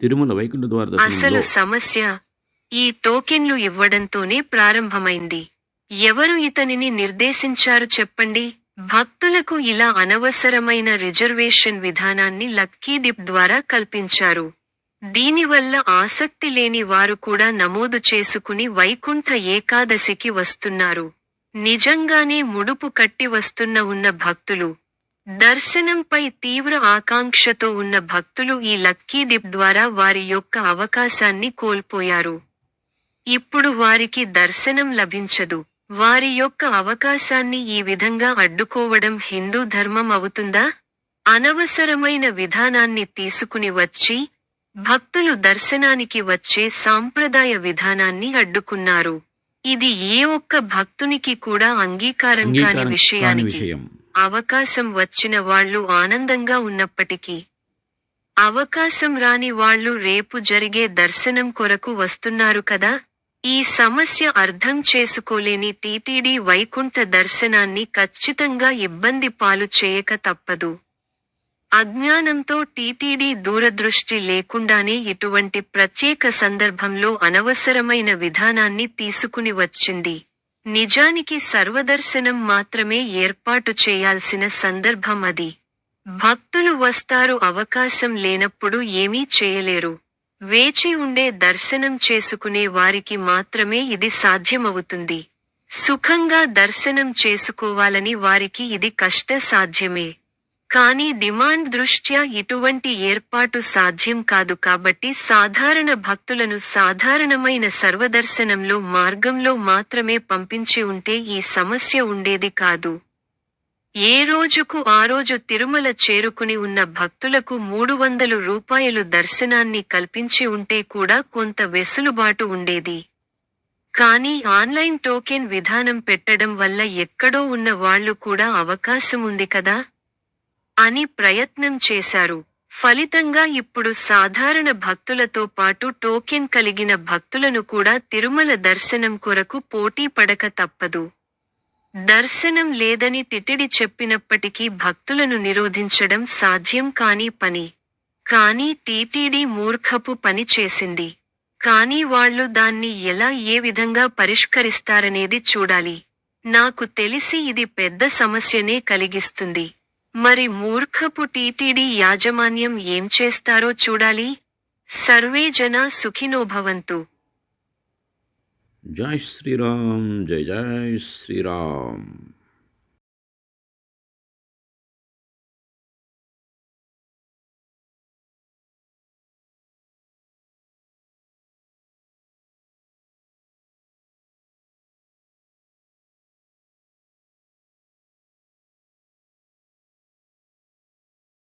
తిరుమల వైకుంఠ ద్వార అసలు దర్శనంలో సమస్య ఈ టోకెన్లు ఇవ్వడంతోనే ప్రారంభమైంది. ఎవరు ఇతనిని నిర్దేశించారు చెప్పండి? భక్తులకు ఇలా అనవసరమైన రిజర్వేషన్ విధానాన్ని లక్కీ డిప్ ద్వారా కల్పించారు. దీనివల్ల ఆసక్తి లేని వారు కూడా నమోదు చేసుకుని వైకుంఠ ఏకాదశికి వస్తున్నారు. నిజంగానే ముడుపు కట్టి ఉన్న భక్తులు, దర్శనంపై తీవ్ర ఆకాంక్షతో ఉన్న భక్తులు ఈ లక్కీ డిప్ ద్వారా వారి యొక్క అవకాశాన్ని కోల్పోయారు. ఇప్పుడు వారికి దర్శనం లభించదు. వారి యొక్క అవకాశాన్ని ఈ విధంగా అడ్డుకోవడం హిందూ ధర్మం అవుతుందా? అనవసరమైన విధానాన్ని తీసుకుని వచ్చి, భక్తులు దర్శనానికి వచ్చే సాంప్రదాయ విధానాన్ని అడ్డుకున్నారు. ఇది ఏ ఒక్క భక్తునికి కూడా అంగీకారం కాని విషయానికి. అవకాశం వచ్చిన వాళ్ళు ఆనందంగా ఉన్నప్పటికీ, అవకాశం రాని వాళ్ళు రేపు జరిగే దర్శనం కొరకు వస్తున్నారు కదా? ఈ సమస్య అర్థం చేసుకోలేని టీటీడీ వైకుంఠ దర్శనాన్ని ఖచ్చితంగా ఇబ్బంది పాలు చేయక తప్పదు. అజ్ఞానంతో టీటీడీ దూరదృష్టి లేకుండానే ఇటువంటి ప్రత్యేక సందర్భంలో అనవసరమైన విధానాన్ని తీసుకుని వచ్చింది. నిజానికి సర్వదర్శనం మాత్రమే ఏర్పాటు చేయాల్సిన సందర్భం అది. భక్తులు వస్తారు, అవకాశం లేనప్పుడు ఏమీ చేయలేరు. వేచి ఉండే దర్శనం చేసుకునే వారికి మాత్రమే ఇది సాధ్యమవుతుంది. సుఖంగా దర్శనం చేసుకోవాలని వారికి ఇది కష్ట సాధ్యమే. కానీ డిమాండ్ దృష్ట్యా ఇటువంటి ఏర్పాటు సాధ్యం కాదు కాబట్టి సాధారణ భక్తులను సాధారణమైన సర్వదర్శనంలో మార్గంలో మాత్రమే పంపించి ఉంటే ఈ సమస్య ఉండేది కాదు. ఏ రోజుకు ఆ రోజు తిరుమల చేరుకుని ఉన్న భక్తులకు 300 రూపాయలు దర్శనాన్ని కల్పించి ఉంటే కూడా కొంత వెసులుబాటు ఉండేది. కానీ ఆన్లైన్ టోకెన్ విధానం పెట్టడం వల్ల ఎక్కడో ఉన్న వాళ్ళు కూడా అవకాశముంది కదా అని ప్రయత్నం చేశారు. ఫలితంగా ఇప్పుడు సాధారణ భక్తులతో పాటు టోకెన్ కలిగిన భక్తులను కూడా తిరుమల దర్శనం కొరకు పోటీ పడక తప్పదు. దర్శనం లేదని టిటిడి చెప్పినప్పటికీ భక్తులను నిరోధించడం సాధ్యం కాని పని. కానీ టీటీడీ మూర్ఖపు పని చేసింది. కానీ వాళ్ళు దాన్ని ఎలా ఏ విధంగా పరిష్కరిస్తారనేది చూడాలి. నాకు తెలిసి ఇది పెద్ద సమస్యనే కలిగిస్తుంది. మరి మూర్ఖపు టీటీడీ యాజమాన్యం ఏం చేస్తారో చూడాలి. సర్వే జనా సుఖినో భవంతు. జై శ్రీరామ్, జై జై శ్రీరామ్.